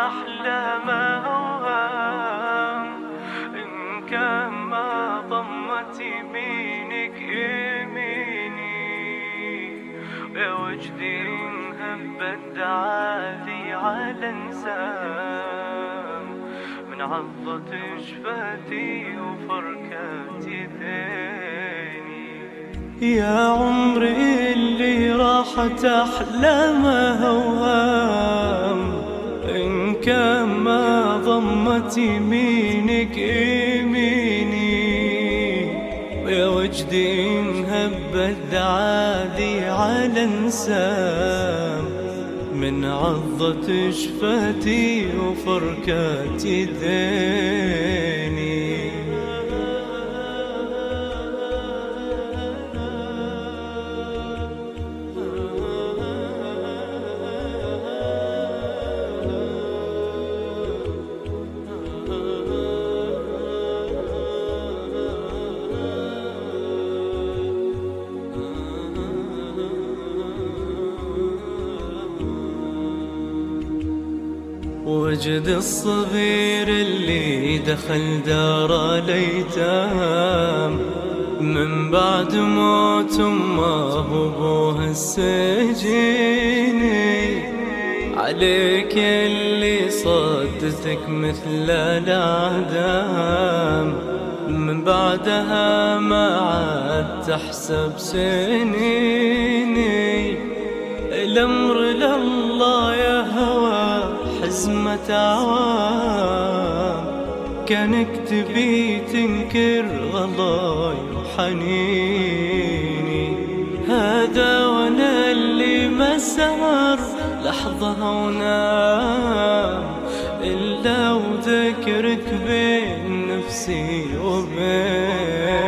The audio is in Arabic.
أحلام أوهام، إن كان ما ضمت يمينك يميني، يا وجدي إن هبت دعالي على انسام، من عضة شفتي وفركات يديني. يا عمري اللي راحت أحلام أوهام، إن كان ما ضمت يمينك يميني، يا وجدي إن هبت دعالي على انسام، من عضة شفتي وفركات يديني. وجد الصغير اللي دخل دار الأيتام، من بعد موت أمه وأبوه السجيني، عليك اللي صدتك مثل الأعدام، من بعدها ما عاد تحسب سنيني. الأمر لله يا هوى حزمة عوام، كانك تبي تنكر غلاي وحنيني، هذا وانا اللي ما سهر لحظة ونام، إلا وذكرك بين نفسي وبين